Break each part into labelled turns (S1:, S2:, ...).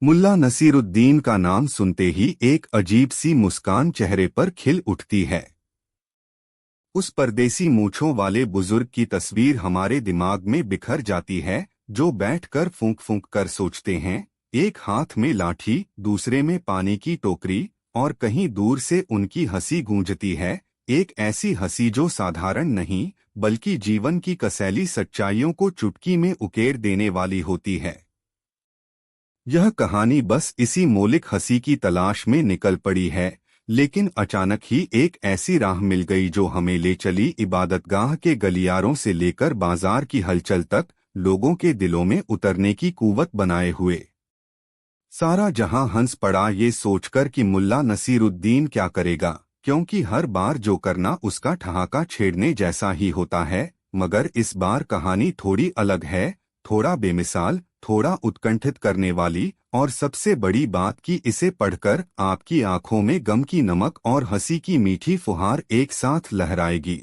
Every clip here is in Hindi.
S1: मुल्ला नसीरुद्दीन का नाम सुनते ही एक अजीब सी मुस्कान चेहरे पर खिल उठती है। उस परदेसी मूंछों वाले बुजुर्ग की तस्वीर हमारे दिमाग में बिखर जाती है, जो बैठकर फूंक फूंक कर सोचते हैं। एक हाथ में लाठी, दूसरे में पानी की टोकरी, और कहीं दूर से उनकी हंसी गूंजती है। एक ऐसी हंसी जो साधारण नहीं, बल्कि जीवन की कसैली सच्चाइयों को चुटकी में उकेर देने वाली होती है। यह कहानी बस इसी मौलिक हंसी की तलाश में निकल पड़ी है, लेकिन अचानक ही एक ऐसी राह मिल गई जो हमें ले चली इबादतगाह के गलियारों से लेकर बाजार की हलचल तक, लोगों के दिलों में उतरने की कुव्वत बनाए हुए। सारा जहां हंस पड़ा ये सोचकर कि मुल्ला नसीरुद्दीन क्या करेगा, क्योंकि हर बार जो करना उसका ठहाका छेड़ने जैसा ही होता है। मगर इस बार कहानी थोड़ी अलग है, थोड़ा बेमिसाल, थोड़ा उत्कंठित करने वाली, और सबसे बड़ी बात कि इसे पढ़कर आपकी आंखों में गम की नमक और हंसी की मीठी फुहार एक साथ लहराएगी।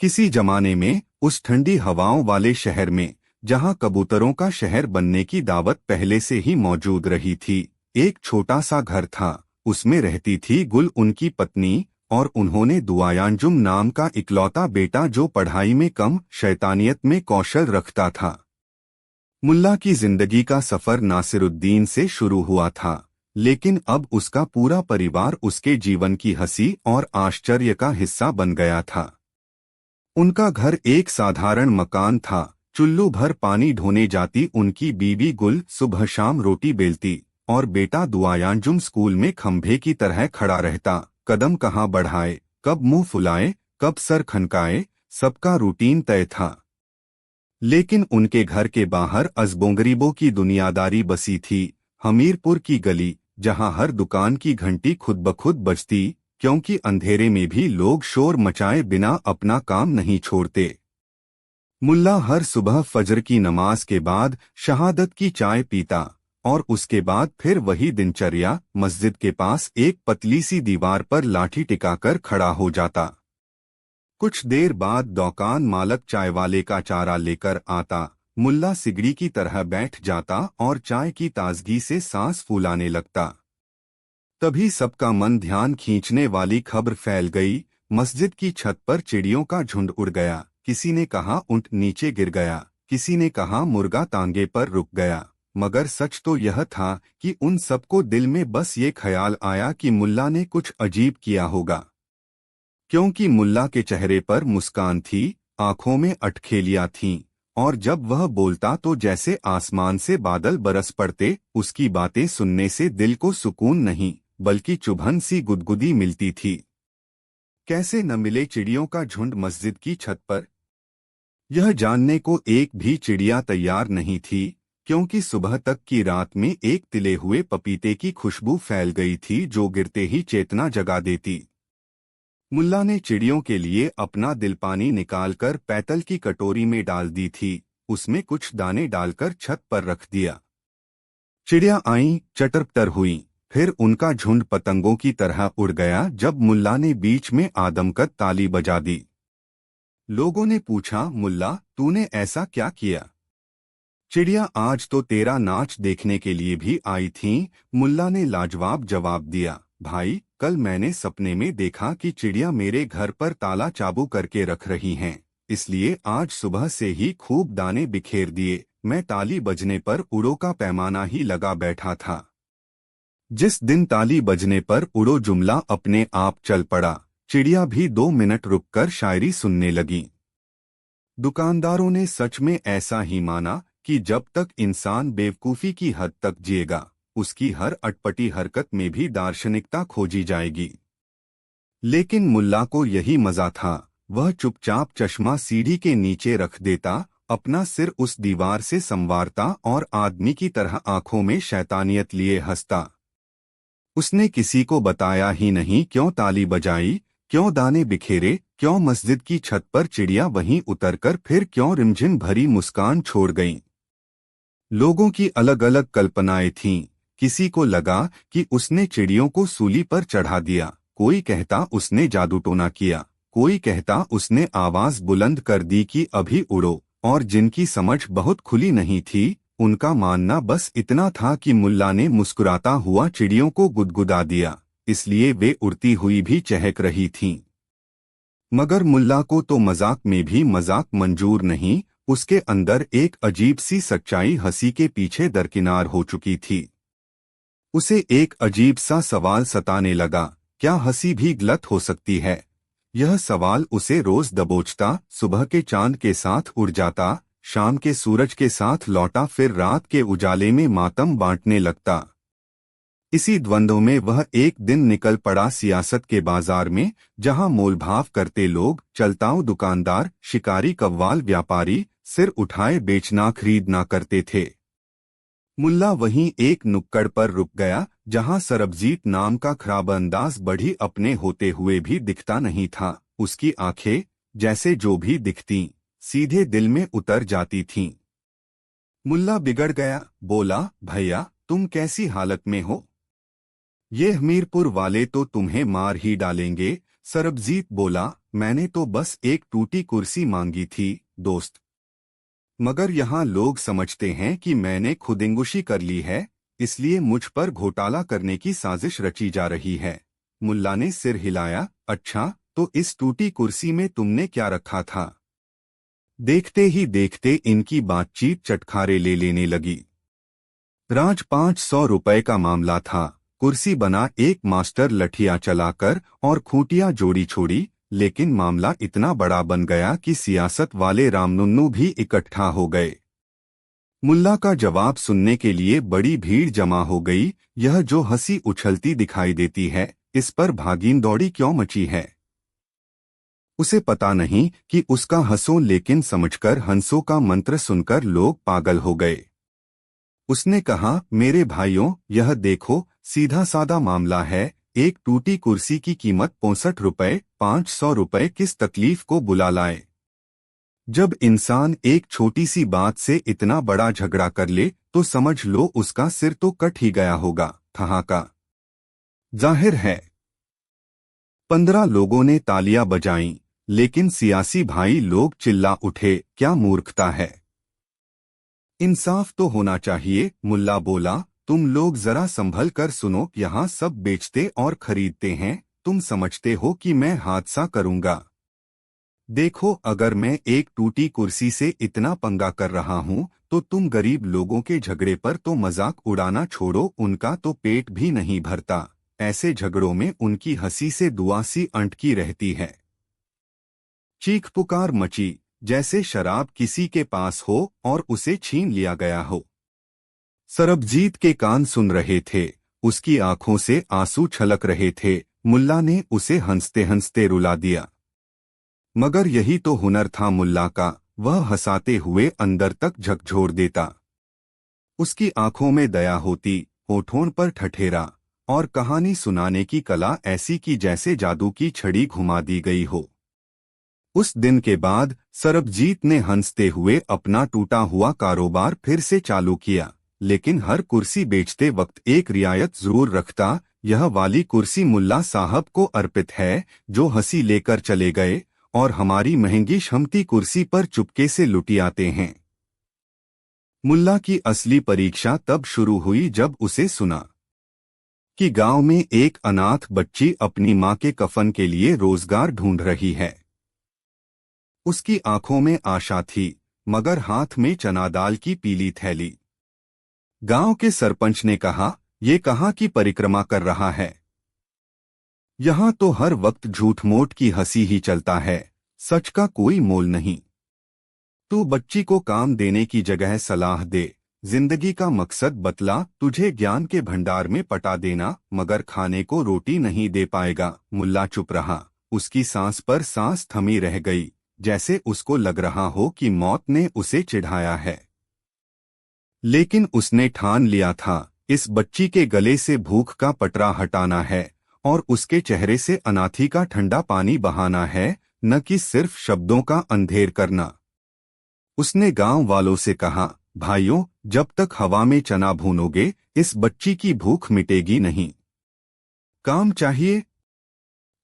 S1: किसी जमाने में, उस ठंडी हवाओं वाले शहर में, जहां कबूतरों का शहर बनने की दावत पहले से ही मौजूद रही थी, एक छोटा सा घर था। उसमें रहती थी गुल, उनकी पत्नी, और उन्होंने दुआयांजुम नाम का इकलौता बेटा जो पढ़ाई में कम, शैतानियत में कौशल रखता था। मुल्ला की जिंदगी का सफर नासिरुद्दीन से शुरू हुआ था, लेकिन अब उसका पूरा परिवार उसके जीवन की हंसी और आश्चर्य का हिस्सा बन गया था। उनका घर एक साधारण मकान था। चुल्लू भर पानी ढोने जाती उनकी बीवी गुल सुबह शाम रोटी बेलती, और बेटा दुआयांजुम स्कूल में खंभे की तरह खड़ा रहता, कदम कहाँ बढ़ाए, कब मुंह फुलाए, कब सर खनकाए, सबका रूटीन तय था। लेकिन उनके घर के बाहर अजबोंगरीबों की दुनियादारी बसी थी। हमीरपुर की गली, जहां हर दुकान की घंटी खुद ब खुद बजती, क्योंकि अंधेरे में भी लोग शोर मचाए बिना अपना काम नहीं छोड़ते। मुल्ला हर सुबह फजर की नमाज के बाद शहादत की चाय पीता, और उसके बाद फिर वही दिनचर्या। मस्जिद के पास एक पतली सी दीवार पर लाठी टिकाकर खड़ा हो जाता। कुछ देर बाद दुकान मालक चाय वाले का चारा लेकर आता। मुल्ला सिगड़ी की तरह बैठ जाता और चाय की ताजगी से सांस फूलाने लगता। तभी सबका मन ध्यान खींचने वाली खबर फैल गई। मस्जिद की छत पर चिड़ियों का झुंड उड़ गया। किसी ने कहा ऊंट नीचे गिर गया, किसी ने कहा मुर्गा तांगे पर रुक गया। मगर सच तो यह था कि उन सबको दिल में बस ये ख्याल आया कि मुल्ला ने कुछ अजीब किया होगा। क्योंकि मुल्ला के चेहरे पर मुस्कान थी, आंखों में अटखेलियां थीं, और जब वह बोलता तो जैसे आसमान से बादल बरस पड़ते। उसकी बातें सुनने से दिल को सुकून नहीं, बल्कि चुभन सी गुदगुदी मिलती थी। कैसे न मिले चिड़ियों का झुंड मस्जिद की छत पर? यह जानने को एक भी चिड़िया तैयार नहीं थी, क्योंकि सुबह तक की रात में एक तिले हुए पपीते की खुशबू फैल गई थी जो गिरते ही चेतना जगा देती। मुल्ला ने चिड़ियों के लिए अपना दिलपानी निकालकर पैतल की कटोरी में डाल दी थी। उसमें कुछ दाने डालकर छत पर रख दिया। चिड़िया आईं, चटरपटर हुईं, फिर उनका झुंड पतंगों की तरह उड़ गया जब मुल्ला ने बीच में आदमकद ताली बजा दी। लोगों ने पूछा, मुल्ला तूने ऐसा क्या किया? चिड़िया आज तो तेरा नाच देखने के लिए भी आई थीं। मुल्ला ने लाजवाब जवाब दिया, भाई कल मैंने सपने में देखा कि चिड़िया मेरे घर पर ताला चाबू करके रख रही हैं, इसलिए आज सुबह से ही खूब दाने बिखेर दिए। मैं ताली बजने पर उड़ो का पैमाना ही लगा बैठा था। जिस दिन ताली बजने पर उड़ो जुमला अपने आप चल पड़ा, चिड़िया भी 2 मिनट रुककर शायरी सुनने लगी। दुकानदारों ने सच में ऐसा ही माना कि जब तक इंसान बेवकूफ़ी की हद तक जिएगा, उसकी हर अटपटी हरकत में भी दार्शनिकता खोजी जाएगी। लेकिन मुल्ला को यही मजा था। वह चुपचाप चश्मा सीढ़ी के नीचे रख देता, अपना सिर उस दीवार से संवारता और आदमी की तरह आंखों में शैतानियत लिए हंसता। उसने किसी को बताया ही नहीं क्यों ताली बजाई, क्यों दाने बिखेरे, क्यों मस्जिद की छत पर चिड़िया वहीं उतरकर फिर क्यों रिमझिम भरी मुस्कान छोड़ गईं। लोगों की अलग अलग कल्पनाएं थीं। किसी को लगा कि उसने चिड़ियों को सूली पर चढ़ा दिया, कोई कहता उसने जादू टोना किया, कोई कहता उसने आवाज बुलंद कर दी कि अभी उड़ो, और जिनकी समझ बहुत खुली नहीं थी, उनका मानना बस इतना था कि मुल्ला ने मुस्कुराता हुआ चिड़ियों को गुदगुदा दिया, इसलिए वे उड़ती हुई भी चहक रही थीं। मगर मुल्ला को तो मजाक में भी मजाक मंजूर नहीं, उसके अंदर एक अजीब सी सच्चाई हंसी के पीछे दरकिनार हो चुकी थी। उसे एक अजीब सा सवाल सताने लगा, क्या हंसी भी गलत हो सकती है? यह सवाल उसे रोज दबोचता। सुबह के चांद के साथ उड़ जाता, शाम के सूरज के साथ लौटा, फिर रात के उजाले में मातम बांटने लगता। इसी द्वंद्व में वह एक दिन निकल पड़ा सियासत के बाजार में, जहां मोलभाव करते लोग, चलताऊ दुकानदार, शिकारी कव्वाल व्यापारी सिर उठाए बेचना खरीदना करते थे। मुल्ला वहीं एक नुक्कड़ पर रुक गया, जहां सरबजीत नाम का खराब अंदाज बढ़ी अपने होते हुए भी दिखता नहीं था। उसकी आंखें, जैसे जो भी दिखती, सीधे दिल में उतर जाती थीं। मुल्ला बिगड़ गया, बोला, भैया तुम कैसी हालत में हो? ये हमीरपुर वाले तो तुम्हें मार ही डालेंगे। सरबजीत बोला, मैंने तो बस एक टूटी कुर्सी मांगी थी दोस्त। मगर यहाँ लोग समझते हैं कि मैंने खुदकुशी कर ली है, इसलिए मुझ पर घोटाला करने की साजिश रची जा रही है। मुल्ला ने सिर हिलाया, अच्छा तो इस टूटी कुर्सी में तुमने क्या रखा था? देखते ही देखते इनकी बातचीत चटखारे ले लेने लगी। राज 500 रुपए का मामला था। कुर्सी बना एक मास्टर लठिया चलाकर और खूंटियां जोड़ी छोड़ी, लेकिन मामला इतना बड़ा बन गया कि सियासत वाले रामनुन्नू भी इकट्ठा हो गए। मुल्ला का जवाब सुनने के लिए बड़ी भीड़ जमा हो गई। यह जो हंसी उछलती दिखाई देती है, इस पर भागीन दौड़ी क्यों मची है? उसे पता नहीं कि उसका हंसो लेकिन समझकर हंसों का मंत्र सुनकर लोग पागल हो गए। उसने कहा, मेरे भाइयों, यह देखो, सीधा सादा मामला है। एक टूटी कुर्सी की कीमत 65 रुपए, 500 रुपए किस तकलीफ को बुला लाए? जब इंसान एक छोटी सी बात से इतना बड़ा झगड़ा कर ले, तो समझ लो उसका सिर तो कट ही गया होगा। ठहाका जाहिर है। 15 लोगों ने तालियां बजाईं, लेकिन सियासी भाई लोग चिल्ला उठे, क्या मूर्खता है? इंसाफ तो होना चाहिए। मुल्ला बोला, तुम लोग जरा संभल कर सुनो, यहाँ सब बेचते और खरीदते हैं। तुम समझते हो कि मैं हादसा करूंगा? देखो, अगर मैं एक टूटी कुर्सी से इतना पंगा कर रहा हूँ, तो तुम गरीब लोगों के झगड़े पर तो मजाक उड़ाना छोड़ो, उनका तो पेट भी नहीं भरता। ऐसे झगड़ों में उनकी हंसी से दुआ सी अंटकी रहती है। चीख पुकार मची, जैसे शराब किसी के पास हो और उसे छीन लिया गया हो। सरबजीत के कान सुन रहे थे, उसकी आंखों से आंसू छलक रहे थे। मुल्ला ने उसे हंसते हंसते रुला दिया। मगर यही तो हुनर था मुल्ला का, वह हंसाते हुए अंदर तक झकझोर देता। उसकी आंखों में दया होती, होठों पर ठठेरा, और कहानी सुनाने की कला ऐसी कि जैसे जादू की छड़ी घुमा दी गई हो। उस दिन के बाद सरबजीत ने हंसते हुए अपना टूटा हुआ कारोबार फिर से चालू किया, लेकिन हर कुर्सी बेचते वक्त एक रियायत जरूर रखता। यह वाली कुर्सी मुल्ला साहब को अर्पित है, जो हंसी लेकर चले गए और हमारी महंगी शमती कुर्सी पर चुपके से लुटी आते हैं। मुल्ला की असली परीक्षा तब शुरू हुई जब उसे सुना कि गांव में एक अनाथ बच्ची अपनी मां के कफन के लिए रोजगार ढूंढ रही है। उसकी आंखों में आशा थी, मगर हाथ में चना दाल की पीली थैली। गांव के सरपंच ने कहा, ये कहाँ की परिक्रमा कर रहा है? यहाँ तो हर वक्त झूठ मूठ की हंसी ही चलता है, सच का कोई मोल नहीं। तू बच्ची को काम देने की जगह सलाह दे, जिंदगी का मकसद बतला। तुझे ज्ञान के भंडार में पटा देना, मगर खाने को रोटी नहीं दे पाएगा। मुल्ला चुप रहा, उसकी सांस पर सांस थमी रह गई, जैसे उसको लग रहा हो कि मौत ने उसे चिढ़ाया है। लेकिन उसने ठान लिया था, इस बच्ची के गले से भूख का पटरा हटाना है और उसके चेहरे से अनाथी का ठंडा पानी बहाना है, न कि सिर्फ शब्दों का अंधेर करना। उसने गांव वालों से कहा, भाइयों, जब तक हवा में चना भूनोगे, इस बच्ची की भूख मिटेगी नहीं। काम चाहिए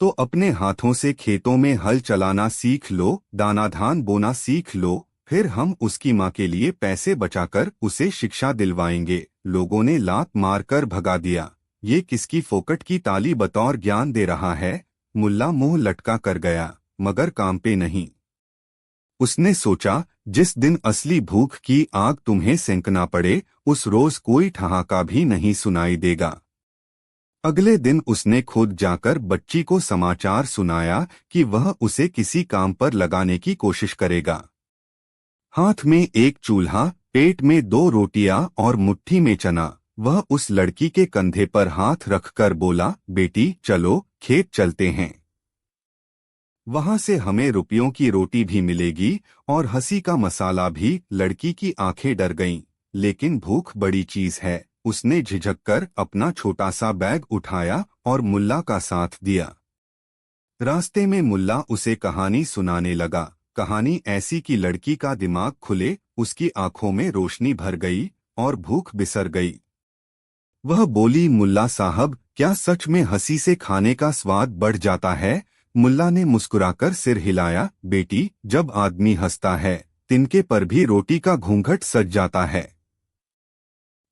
S1: तो अपने हाथों से खेतों में हल चलाना सीख लो, दाना धान बोना सीख लो, फिर हम उसकी माँ के लिए पैसे बचाकर उसे शिक्षा दिलवाएंगे। लोगों ने लात मारकर भगा दिया। ये किसकी फोकट की ताली बतौर ज्ञान दे रहा है? मुल्ला मुंह लटका कर गया, मगर काम पे नहीं। उसने सोचा, जिस दिन असली भूख की आग तुम्हें सेंकना पड़े, उस रोज कोई ठहाका भी नहीं सुनाई देगा। अगले दिन उसने खुद जाकर बच्ची को समाचार सुनाया कि वह उसे किसी काम पर लगाने की कोशिश करेगा। हाथ में एक चूल्हा, पेट में 2 रोटियां और मुट्ठी में चना, वह उस लड़की के कंधे पर हाथ रखकर बोला, बेटी चलो खेत चलते हैं। वहां से हमें रुपयों की रोटी भी मिलेगी और हंसी का मसाला भी। लड़की की आंखें डर गईं, लेकिन भूख बड़ी चीज है। उसने झिझक कर अपना छोटा सा बैग उठाया और मुल्ला का साथ दिया। रास्ते में मुल्ला उसे कहानी सुनाने लगा। कहानी ऐसी कि लड़की का दिमाग खुले, उसकी आंखों में रोशनी भर गई और भूख बिसर गई। वह बोली, मुल्ला साहब, क्या सच में हंसी से खाने का स्वाद बढ़ जाता है? मुल्ला ने मुस्कुराकर सिर हिलाया, बेटी, जब आदमी हंसता है, तिनके पर भी रोटी का घूंघट सज जाता है।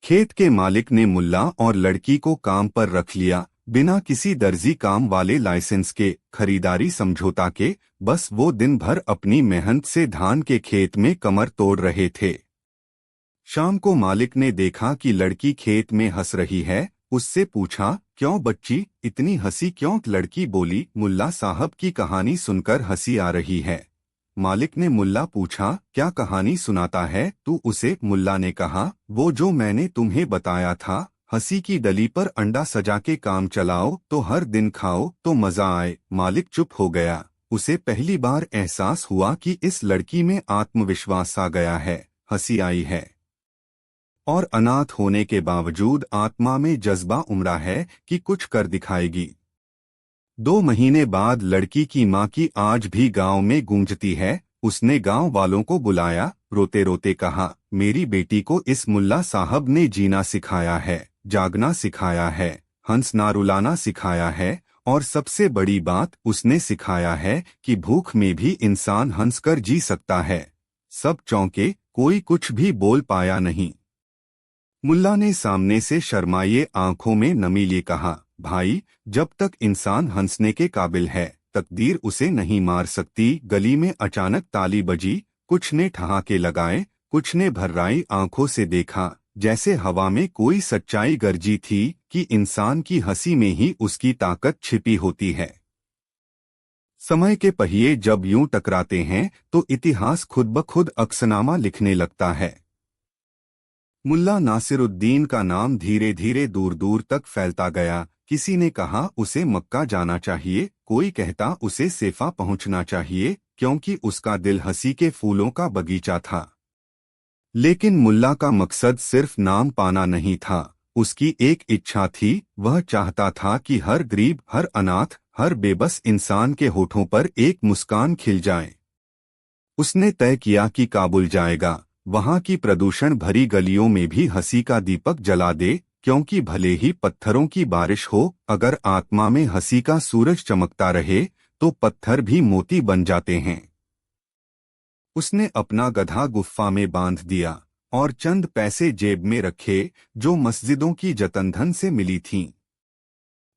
S1: खेत के मालिक ने मुल्ला और लड़की को काम पर रख लिया, बिना किसी दर्जी काम वाले लाइसेंस के, खरीदारी समझौता के। बस वो दिन भर अपनी मेहनत से धान के खेत में कमर तोड़ रहे थे। शाम को मालिक ने देखा कि लड़की खेत में हंस रही है। उससे पूछा, क्यों बच्ची, इतनी हंसी क्यों? लड़की बोली, मुल्ला साहब की कहानी सुनकर हंसी आ रही है। मालिक ने मुल्ला पूछा, क्या कहानी सुनाता है तू उसे? मुल्ला ने कहा, वो जो मैंने तुम्हें बताया था, हंसी की डली पर अंडा सजा के काम चलाओ तो हर दिन खाओ तो मजा आए। मालिक चुप हो गया। उसे पहली बार एहसास हुआ कि इस लड़की में आत्मविश्वास आ गया है, हंसी आई है और अनाथ होने के बावजूद आत्मा में जज्बा उमड़ा है कि कुछ कर दिखाएगी। 2 महीने बाद लड़की की माँ की आज भी गांव में गूंजती है। उसने गांव वालों को बुलाया, रोते रोते कहा, मेरी बेटी को इस मुल्ला साहब ने जीना सिखाया है, जागना सिखाया है, हंसना रुलाना सिखाया है, और सबसे बड़ी बात, उसने सिखाया है कि भूख में भी इंसान हंसकर जी सकता है। सब चौंके, कोई कुछ भी बोल पाया नहीं। मुल्ला ने सामने से शर्माए आंखों में नमी लिए कहा, भाई, जब तक इंसान हंसने के काबिल है, तकदीर उसे नहीं मार सकती। गली में अचानक ताली बजी। कुछ ने ठहाके लगाए, कुछ ने भर्राई आंखों से देखा, जैसे हवा में कोई सच्चाई गरजी थी कि इंसान की हंसी में ही उसकी ताकत छिपी होती है। समय के पहिए जब यूं टकराते हैं तो इतिहास खुद ब खुद अक्सनामा लिखने लगता है। मुल्ला नासिरुद्दीन का नाम धीरे धीरे दूर दूर तक फैलता गया। किसी ने कहा उसे मक्का जाना चाहिए, कोई कहता उसे सेफा पहुंचना चाहिए, क्योंकि उसका दिल हंसी के फूलों का बगीचा था। लेकिन मुल्ला का मकसद सिर्फ नाम पाना नहीं था। उसकी एक इच्छा थी, वह चाहता था कि हर गरीब, हर अनाथ, हर बेबस इंसान के होठों पर एक मुस्कान खिल जाए। उसने तय किया कि काबुल जाएगा, वहां की प्रदूषण भरी गलियों में भी हंसी का दीपक जला दे, क्योंकि भले ही पत्थरों की बारिश हो, अगर आत्मा में हंसी का सूरज चमकता रहे तो पत्थर भी मोती बन जाते हैं। उसने अपना गधा गुफ्फा में बांध दिया और चंद पैसे जेब में रखे जो मस्जिदों की जतनधन से मिली थीं।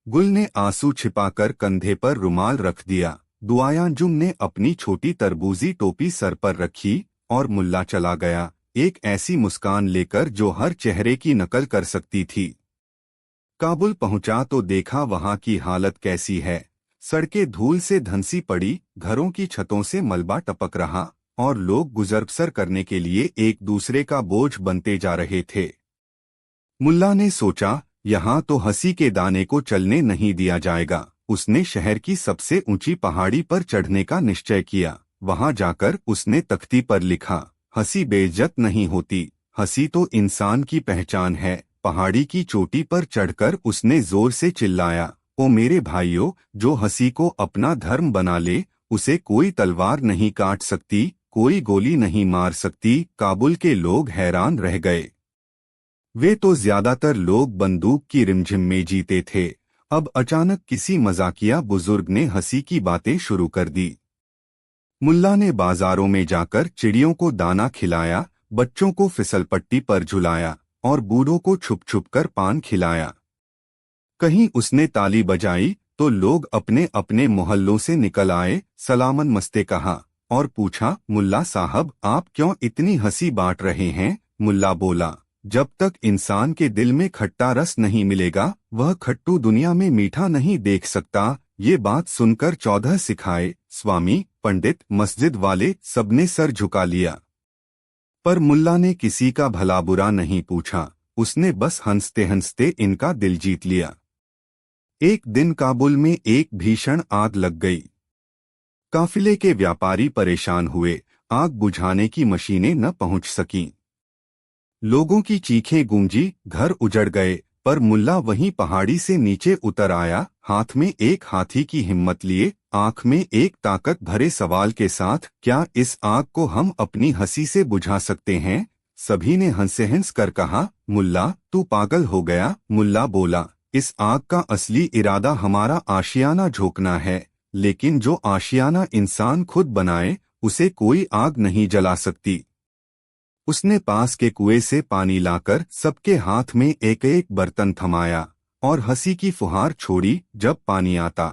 S1: गुल ने आंसू छिपाकर कंधे पर रुमाल रख दिया। दुआयांजुम ने अपनी छोटी तरबूजी टोपी सर पर रखी और मुल्ला चला गया, एक ऐसी मुस्कान लेकर जो हर चेहरे की नकल कर सकती थी। काबुल पहुंचा तो देखा वहां की हालत कैसी है। सड़कें धूल से धंसी पड़ी, घरों की छतों से मलबा टपक रहा और लोग गुजर-बसर करने के लिए एक दूसरे का बोझ बनते जा रहे थे। मुल्ला ने सोचा, यहाँ तो हंसी के दाने को चलने नहीं दिया जाएगा। उसने शहर की सबसे ऊंची पहाड़ी पर चढ़ने का निश्चय किया। वहां जाकर उसने तख्ती पर लिखा, हंसी बेइज्जत नहीं होती, हंसी तो इंसान की पहचान है। पहाड़ी की चोटी पर चढ़कर उसने जोर से चिल्लाया, ओ मेरे भाइयों, जो हंसी को अपना धर्म बना ले, उसे कोई तलवार नहीं काट सकती, कोई गोली नहीं मार सकती। काबुल के लोग हैरान रह गए। वे तो ज्यादातर लोग बंदूक की रिमझिम में जीते थे। अब अचानक किसी मजाकिया बुजुर्ग ने हंसी की बातें शुरू कर दी। मुल्ला ने बाजारों में जाकर चिड़ियों को दाना खिलाया, बच्चों को फिसलपट्टी पर झुलाया और बूढ़ों को छुप छुप कर पान खिलाया। कहीं उसने ताली बजाई तो लोग अपने अपने मोहल्लों से निकल आए, सलामन मस्ते कहा और पूछा, मुल्ला साहब आप क्यों इतनी हंसी बांट रहे हैं? मुल्ला बोला, जब तक इंसान के दिल में खट्टा रस नहीं मिलेगा वह खट्टू दुनिया में मीठा नहीं देख सकता। ये बात सुनकर 14 सिखाए, स्वामी, पंडित, मस्जिद वाले सबने सर झुका लिया। पर मुल्ला ने किसी का भला बुरा नहीं पूछा, उसने बस हंसते हंसते इनका दिल जीत लिया। एक दिन काबुल में एक भीषण आग लग गई। काफिले के व्यापारी परेशान हुए, आग बुझाने की मशीनें न पहुंच सकीं। लोगों की चीखें गूंजी, घर उजड़ गए। पर मुल्ला वहीं पहाड़ी से नीचे उतर आया, हाथ में एक हाथी की हिम्मत लिए, आंख में एक ताकत भरे सवाल के साथ, क्या इस आग को हम अपनी हंसी से बुझा सकते हैं? सभी ने हंसे हंस कर कहा, मुल्ला तू पागल हो गया। मुल्ला बोला, इस आग का असली इरादा हमारा आशियाना झोंकना है, लेकिन जो आशियाना इंसान खुद बनाए उसे कोई आग नहीं जला सकती। उसने पास के कुएं से पानी लाकर सबके हाथ में एक एक बर्तन थमाया और हंसी की फुहार छोड़ी। जब पानी आता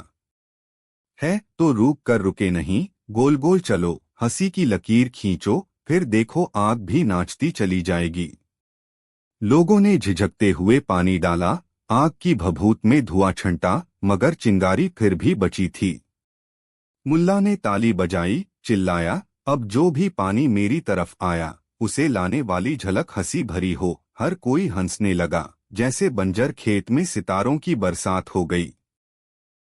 S1: है तो रुक कर रुके नहीं, गोल गोल चलो, हंसी की लकीर खींचो, फिर देखो आग भी नाचती चली जाएगी। लोगों ने झिझकते हुए पानी डाला, आग की भभूत में धुआं छंटा, मगर चिंगारी फिर भी बची थी। मुल्ला ने ताली बजाई, चिल्लाया, अब जो भी पानी मेरी तरफ आया उसे लाने वाली झलक हंसी भरी हो। हर कोई हंसने लगा, जैसे बंजर खेत में सितारों की बरसात हो गई।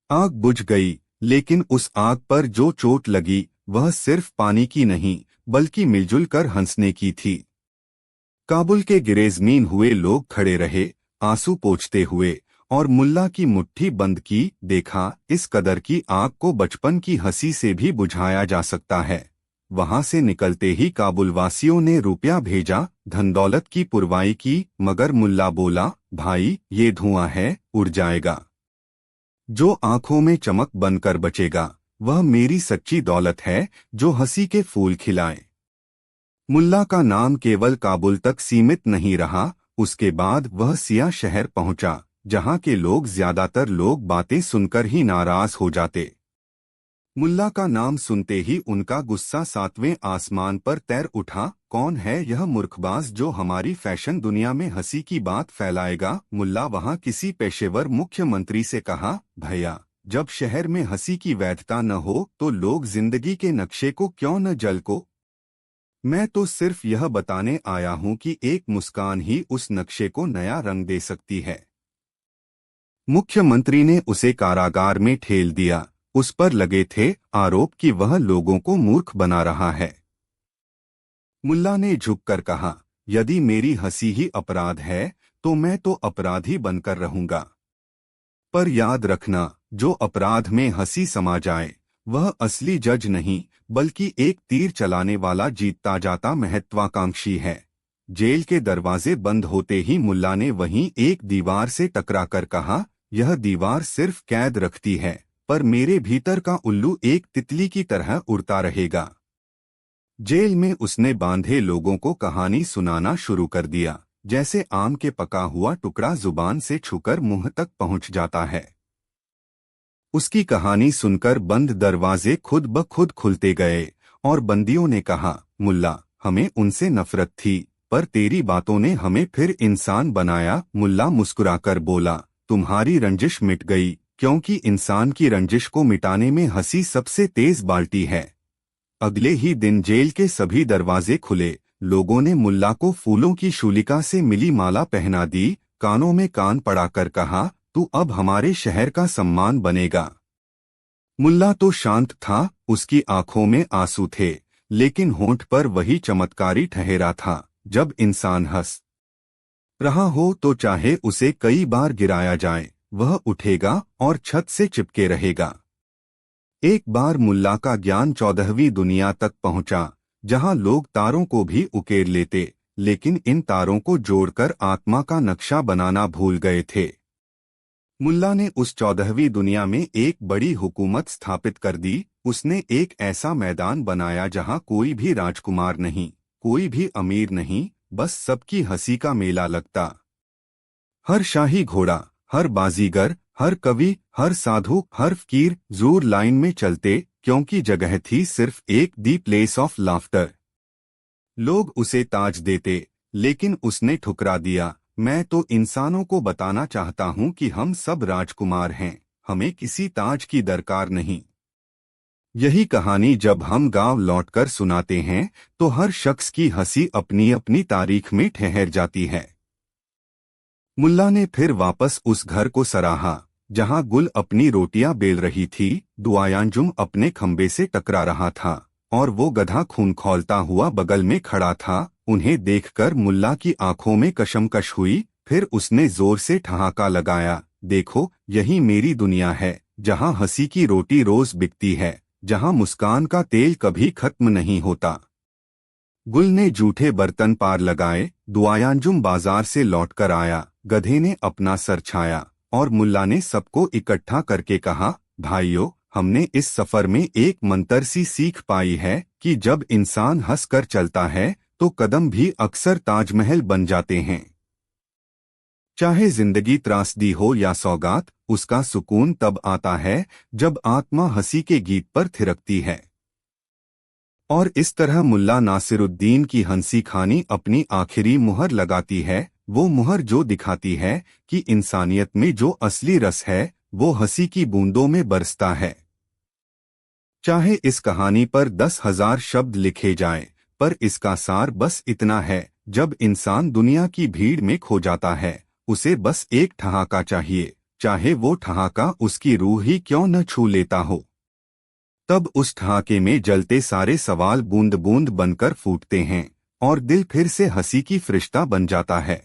S1: आग बुझ गई, लेकिन उस आग पर जो चोट लगी वह सिर्फ पानी की नहीं बल्कि मिलजुल कर हंसने की थी। काबुल के गिरेज़मीन हुए लोग खड़े रहे, आंसू पोंछते हुए, और मुल्ला की मुट्ठी बंद की। देखा, इस कदर की आग को बचपन की हंसी से भी बुझाया जा सकता है। वहां से निकलते ही काबुल वासियों ने रुपया भेजा, धन दौलत की पुरवाई की, मगर मुल्ला बोला, भाई ये धुआं है, उड़ जाएगा। जो आंखों में चमक बनकर बचेगा वह मेरी सच्ची दौलत है, जो हंसी के फूल खिलाए। मुल्ला का नाम केवल काबुल तक सीमित नहीं रहा, उसके बाद वह सिया शहर पहुंचा, जहां के ज्यादातर लोग बातें सुनकर ही नाराज हो जाते। मुल्ला का नाम सुनते ही उनका गुस्सा 7वें आसमान पर तैर उठा। कौन है यह मूर्खबाज जो हमारी फैशन दुनिया में हंसी की बात फैलाएगा? मुल्ला वहां किसी पेशेवर मुख्यमंत्री से कहा, भैया, जब शहर में हंसी की वैधता न हो तो लोग जिंदगी के नक्शे को क्यों न जल को? मैं तो सिर्फ यह बताने आया हूं कि एक मुस्कान ही उस नक्शे को नया रंग दे सकती है। मुख्यमंत्री ने उसे कारागार में ठेल दिया। उस पर लगे थे आरोप कि वह लोगों को मूर्ख बना रहा है। मुल्ला ने झुककर कहा, यदि मेरी हंसी ही अपराध है तो मैं तो अपराधी बनकर रहूंगा। पर याद रखना, जो अपराध में हंसी समा जाए वह असली जज नहीं बल्कि एक तीर चलाने वाला जीतता जाता महत्वाकांक्षी है। जेल के दरवाजे बंद होते ही मुल्ला ने वहीं एक दीवार से टकराकर कहा, यह दीवार सिर्फ कैद रखती है, पर मेरे भीतर का उल्लू एक तितली की तरह उड़ता रहेगा। जेल में उसने बांधे लोगों को कहानी सुनाना शुरू कर दिया, जैसे आम के पका हुआ टुकड़ा जुबान से छूकर मुंह तक पहुंच जाता है। उसकी कहानी सुनकर बंद दरवाजे खुद ब खुद खुलते गए और बंदियों ने कहा, मुल्ला, हमें उनसे नफरत थी, पर तेरी बातों ने हमें फिर इंसान बनाया। मुल्ला मुस्कुराकर बोला, तुम्हारी रंजिश मिट गई, क्योंकि इंसान की रंजिश को मिटाने में हंसी सबसे तेज बाल्टी है। अगले ही दिन जेल के सभी दरवाजे खुले। लोगों ने मुल्ला को फूलों की शूलिका से मिली माला पहना दी, कानों में कान पड़ाकर कहा, तू अब हमारे शहर का सम्मान बनेगा। मुल्ला तो शांत था, उसकी आंखों में आंसू थे, लेकिन होंठ पर वही चमत्कारी ठहरा था, जब इंसान हंस रहा हो तो चाहे उसे कई बार गिराया जाए, वह उठेगा और छत से चिपके रहेगा। एक बार मुल्ला का ज्ञान 14वीं दुनिया तक पहुंचा, जहां लोग तारों को भी उकेर लेते, लेकिन इन तारों को जोड़कर आत्मा का नक्शा बनाना भूल गए थे। मुल्ला ने उस 14वीं दुनिया में एक बड़ी हुकूमत स्थापित कर दी, उसने एक ऐसा मैदान बनाया जहां कोई भी राजकुमार नहीं, कोई भी अमीर नहीं, बस सबकी हंसी का मेला लगता। हर शाही घोड़ा, हर बाजीगर, हर कवि, हर साधु, हर फकीर जरूर लाइन में चलते, क्योंकि जगह थी सिर्फ एक, दी प्लेस ऑफ लाफ्टर। लोग उसे ताज देते, लेकिन उसने ठुकरा दिया। मैं तो इंसानों को बताना चाहता हूं कि हम सब राजकुमार हैं, हमें किसी ताज की दरकार नहीं। यही कहानी जब हम गांव लौटकर सुनाते हैं तो हर शख्स की हंसी अपनी अपनी तारीख में ठहर जाती है। मुल्ला ने फिर वापस उस घर को सराहा जहां गुल अपनी रोटियां बेल रही थी, दुआयांजुम अपने खंबे से टकरा रहा था और वो गधा खून खौलता हुआ बगल में खड़ा था। उन्हें देखकर मुल्ला की आंखों में कशमकश हुई। फिर उसने जोर से ठहाका लगाया, देखो, यही मेरी दुनिया है, जहां हंसी की रोटी रोज बिकती है, जहां मुस्कान का तेल कभी खत्म नहीं होता। गुल ने जूठे बर्तन पार लगाए। दुआयांजुम बाजार से लौटकर आया। गधे ने अपना सर छाया और मुल्ला ने सबको इकट्ठा करके कहा, भाइयों, हमने इस सफर में एक मंतर सी सीख पाई है कि जब इंसान हंसकर चलता है तो कदम भी अक्सर ताजमहल बन जाते हैं। चाहे जिंदगी त्रासदी हो या सौगात, उसका सुकून तब आता है जब आत्मा हंसी के गीत पर थिरकती है। और इस तरह मुल्ला नासिरुद्दीन की हंसी खानी अपनी आखिरी मुहर लगाती है, वो मुहर जो दिखाती है कि इंसानियत में जो असली रस है वो हंसी की बूंदों में बरसता है। चाहे इस कहानी पर 10,000 शब्द लिखे जाएं, पर इसका सार बस इतना है, जब इंसान दुनिया की भीड़ में खो जाता है, उसे बस एक ठहाका चाहिए, चाहे वो ठहाका उसकी रूह ही क्यों न छू लेता हो। तब उस ठहाके में जलते सारे सवाल बूंद बूंद बनकर फूटते हैं और दिल फिर से हंसी की फरिश्ता बन जाता है।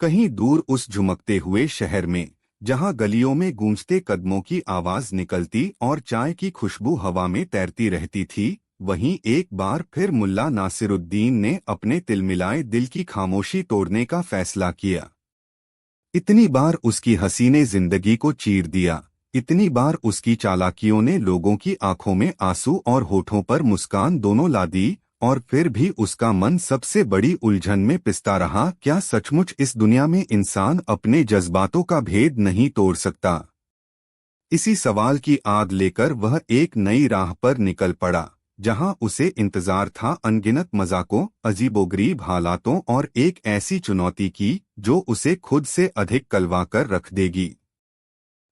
S1: कहीं दूर उस झुमकते हुए शहर में, जहां गलियों में गूंजते कदमों की आवाज निकलती और चाय की खुशबू हवा में तैरती रहती थी, वहीं एक बार फिर मुल्ला नासिरुद्दीन ने अपने तिलमिलाए दिल की खामोशी तोड़ने का फैसला किया। इतनी बार उसकी हंसी ने जिंदगी को चीर दिया, इतनी बार उसकी चालाकियों ने लोगों की आंखों में आंसू और होठों पर मुस्कान दोनों ला दी, और फिर भी उसका मन सबसे बड़ी उलझन में पिसता रहा, क्या सचमुच इस दुनिया में इंसान अपने जज्बातों का भेद नहीं तोड़ सकता? इसी सवाल की आग लेकर वह एक नई राह पर निकल पड़ा, जहां उसे इंतजार था अनगिनत मजाकों, अजीबोगरीब हालातों और एक ऐसी चुनौती की जो उसे खुद से अधिक कलवा कर रख देगी।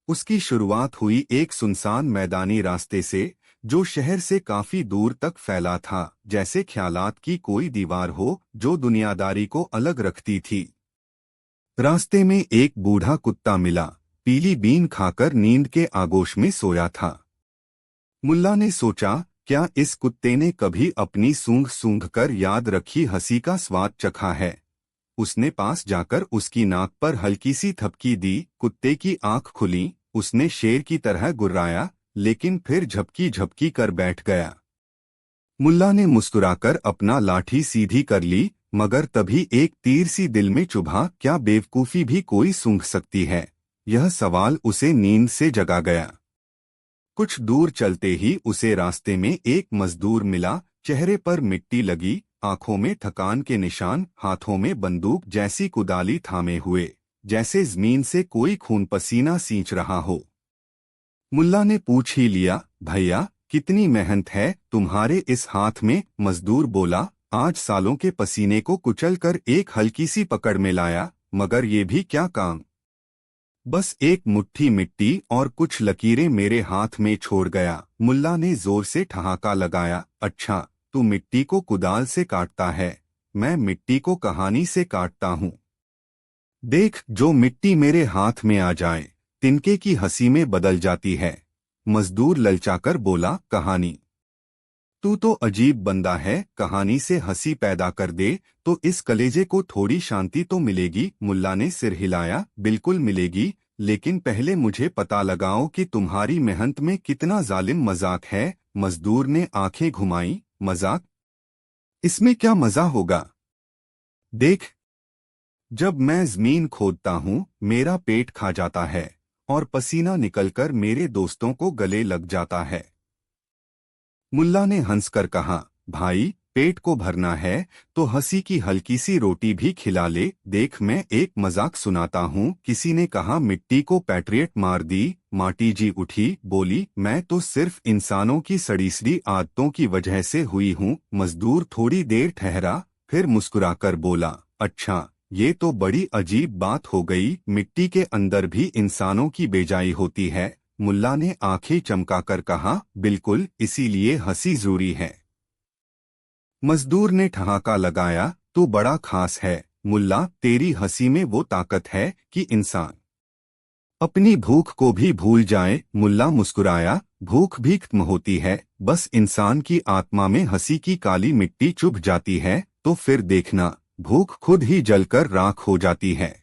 S1: उसकी शुरुआत हुई एक सुनसान मैदानी रास्ते से, जो शहर से काफी दूर तक फैला था, जैसे ख्यालात की कोई दीवार हो जो दुनियादारी को अलग रखती थी। रास्ते में एक बूढ़ा कुत्ता मिला, पीली बीन खाकर नींद के आगोश में सोया था। मुल्ला ने सोचा, क्या इस कुत्ते ने कभी अपनी सूंघ सूंघ कर याद रखी हंसी का स्वाद चखा है? उसने पास जाकर उसकी नाक पर हल्की सी थपकी दी। कुत्ते की आंख खुली, उसने शेर की तरह गुर्राया, लेकिन फिर झपकी झपकी कर बैठ गया। मुल्ला ने मुस्कुराकर अपना लाठी सीधी कर ली, मगर तभी एक तीर सी दिल में चुभा, क्या बेवकूफी भी कोई सूंघ सकती है? यह सवाल उसे नींद से जगा गया। कुछ दूर चलते ही उसे रास्ते में एक मजदूर मिला, चेहरे पर मिट्टी लगी, आंखों में थकान के निशान, हाथों में बंदूक जैसी कुदाली थामे हुए, जैसे जमीन से कोई खून पसीना सींच रहा हो। मुल्ला ने पूछ ही लिया, भैया, कितनी मेहनत है तुम्हारे इस हाथ में? मजदूर बोला, 8 सालों के पसीने को कुचलकर एक हल्की सी पकड़ में लाया, मगर ये भी क्या काम? बस एक मुट्ठी मिट्टी और कुछ लकीरें मेरे हाथ में छोड़ गया। मुल्ला ने जोर से ठहाका लगाया, अच्छा, तू मिट्टी को कुदाल से काटता है, मैं मिट्टी को कहानी से काटता हूँ। देख, जो मिट्टी मेरे हाथ में आ जाए, तिनके की हंसी में बदल जाती है। मजदूर ललचाकर बोला, कहानी? तू तो अजीब बंदा है, कहानी से हंसी पैदा कर दे तो इस कलेजे को थोड़ी शांति तो मिलेगी। मुल्ला ने सिर हिलाया, बिल्कुल मिलेगी, लेकिन पहले मुझे पता लगाओ कि तुम्हारी मेहनत में कितना जालिम मजाक है। मजदूर ने आंखें घुमाई, मजाक? इसमें क्या मजा होगा? देख, जब मैं जमीन खोदता हूँ मेरा पेट खा जाता है, और पसीना निकलकर मेरे दोस्तों को गले लग जाता है। मुल्ला ने हंसकर कहा, भाई पेट को भरना है तो हंसी की हल्की सी रोटी भी खिला ले। देख मैं एक मजाक सुनाता हूँ। किसी ने कहा, मिट्टी को पैट्रियट मार दी। माटी जी उठी, बोली, मैं तो सिर्फ इंसानों की सड़ीसड़ी आदतों की वजह से हुई हूँ। मजदूर थोड़ी देर ठहरा, फिर मुस्कुराकर बोला, अच्छा ये तो बड़ी अजीब बात हो गई। मिट्टी के अंदर भी इंसानों की बेजाई होती है। मुल्ला ने आंखें चमकाकर कहा, बिल्कुल, इसीलिए हंसी जरूरी है। मजदूर ने ठहाका लगाया, तू बड़ा खास है मुल्ला, तेरी हंसी में वो ताकत है कि इंसान अपनी भूख को भी भूल जाए। मुल्ला मुस्कुराया, भूख भी खत्म होती है, बस इंसान की आत्मा में हंसी की काली मिट्टी चुभ जाती है, तो फिर देखना भूख खुद ही जलकर राख हो जाती है।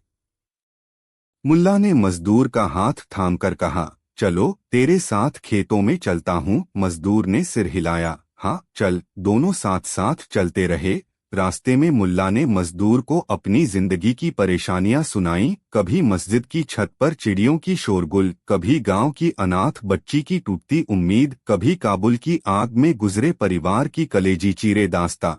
S1: मुल्ला ने मजदूर का हाथ थामकर कहा, चलो तेरे साथ खेतों में चलता हूँ। मजदूर ने सिर हिलाया, हाँ चल। दोनों साथ साथ चलते रहे। रास्ते में मुल्ला ने मजदूर को अपनी जिंदगी की परेशानियां सुनाई। कभी मस्जिद की छत पर चिड़ियों की शोरगुल, कभी गांव की अनाथ बच्ची की टूटती उम्मीद, कभी काबुल की आग में गुजरे परिवार की कलेजी चीरे दास्ता।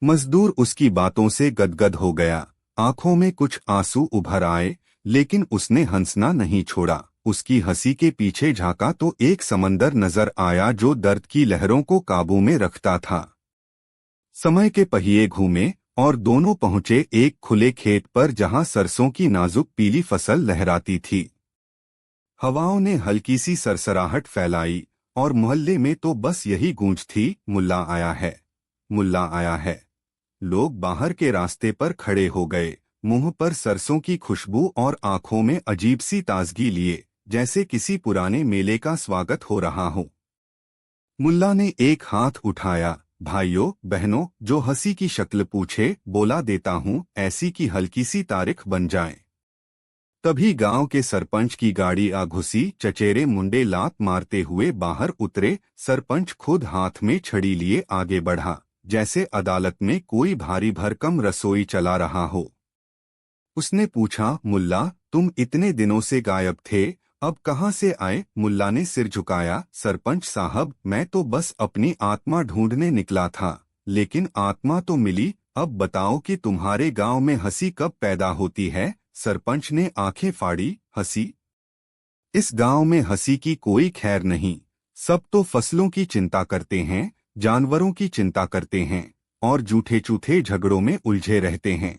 S1: मजदूर उसकी बातों से गदगद हो गया। आंखों में कुछ आंसू उभर आए, लेकिन उसने हंसना नहीं छोड़ा। उसकी हंसी के पीछे झांका तो एक समंदर नजर आया जो दर्द की लहरों को काबू में रखता था। समय के पहिए घूमे और दोनों पहुंचे एक खुले खेत पर जहां सरसों की नाजुक पीली फसल लहराती थी। हवाओं ने हल्की सी सरसराहट फैलाई और मोहल्ले में तो बस यही गूंज थी, मुल्ला आया है, मुल्ला आया है। लोग बाहर के रास्ते पर खड़े हो गए, मुंह पर सरसों की खुशबू और आंखों में अजीब सी ताजगी लिए, जैसे किसी पुराने मेले का स्वागत हो रहा हो। मुल्ला ने एक हाथ उठाया, भाइयों बहनों, जो हंसी की शक्ल पूछे बोला देता हूँ, ऐसी की हल्की सी तारीख बन जाए। तभी गांव के सरपंच की गाड़ी आ घुसी। चचेरे मुंडे लात मारते हुए बाहर उतरे। सरपंच खुद हाथ में छड़ी लिए आगे बढ़ा, जैसे अदालत में कोई भारी भरकम रसोई चला रहा हो। उसने पूछा, मुल्ला तुम इतने दिनों से गायब थे, अब कहाँ से आए? मुल्ला ने सिर झुकाया, सरपंच साहब मैं तो बस अपनी आत्मा ढूंढने निकला था, लेकिन आत्मा तो मिली। अब बताओ कि तुम्हारे गांव में हंसी कब पैदा होती है? सरपंच ने आंखें फाड़ी, हंसी? इस गांव में हंसी की कोई खैर नहीं। सब तो फसलों की चिंता करते हैं, जानवरों की चिंता करते हैं और जूठे चूठे झगड़ों में उलझे रहते हैं।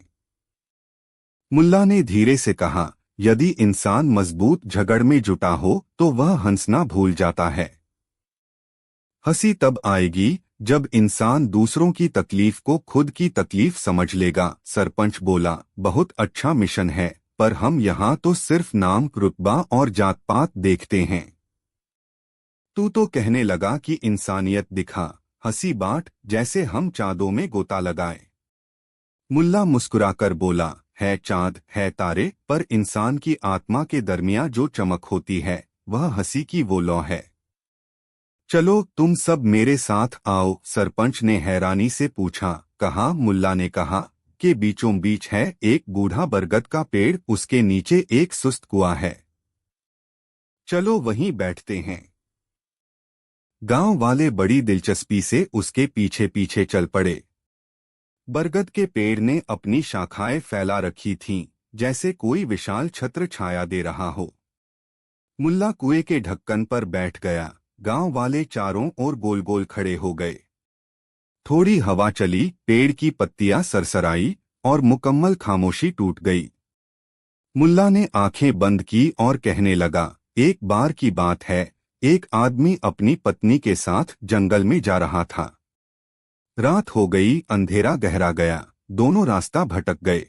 S1: मुल्ला ने धीरे से कहा, यदि इंसान मजबूत झगड़ में जुटा हो तो वह हंसना भूल जाता है। हंसी तब आएगी जब इंसान दूसरों की तकलीफ को खुद की तकलीफ समझ लेगा। सरपंच बोला, बहुत अच्छा मिशन है, पर हम यहाँ तो सिर्फ नाम, रुतबा और जात पात देखते हैं। तू तो कहने लगा कि इंसानियत दिखा, हंसी बांट, जैसे हम चांदों में गोता लगाए। मुल्ला मुस्कुराकर बोला, है चांद, है तारे, पर इंसान की आत्मा के दरमियां जो चमक होती है वह हंसी की वो लौ है। चलो तुम सब मेरे साथ आओ। सरपंच ने हैरानी से पूछा। कहा? मुल्ला ने कहा कि बीचों बीच है एक बूढ़ा बरगद का पेड़, उसके नीचे एक सुस्त कुआं है, चलो वहीं बैठते हैं। गांव वाले बड़ी दिलचस्पी से उसके पीछे पीछे चल पड़े। बरगद के पेड़ ने अपनी शाखाएं फैला रखी थीं, जैसे कोई विशाल छत्र छाया दे रहा हो। मुल्ला कुएं के ढक्कन पर बैठ गया। गांव वाले चारों ओर गोल गोल खड़े हो गए। थोड़ी हवा चली, पेड़ की पत्तियां सरसराई और मुकम्मल खामोशी टूट गई। मुल्ला ने आंखें बंद की और कहने लगा, एक बार की बात है, एक आदमी अपनी पत्नी के साथ जंगल में जा रहा था। रात हो गई, अंधेरा गहरा गया, दोनों रास्ता भटक गए।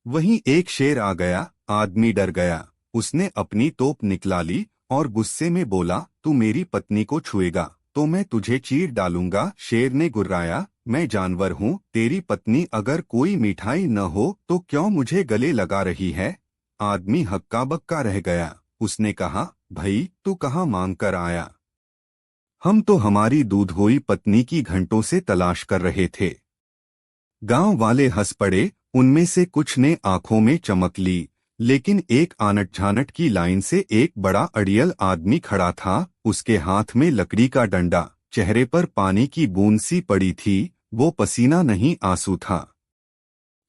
S1: वहीं एक शेर आ गया। आदमी डर गया। उसने अपनी तोप निकला ली और गुस्से में बोला, तू मेरी पत्नी को छुएगा तो मैं तुझे चीर डालूंगा। शेर ने गुर्राया, मैं जानवर हूँ, तेरी पत्नी अगर कोई मिठाई न हो तो क्यों मुझे गले लगा रही है? आदमी हक्का बक्का रह गया। उसने कहा, भाई तू कहाँ मांग कर आया? हम तो हमारी दूधोई पत्नी की घंटों से तलाश कर रहे थे। गांव वाले हंस पड़े। उनमें से कुछ ने आंखों में चमक ली, लेकिन एक आनट झानट की लाइन से एक बड़ा अड़ियल आदमी खड़ा था। उसके हाथ में लकड़ी का डंडा, चेहरे पर पानी की बूंद सी पड़ी थी। वो पसीना नहीं, आंसू था।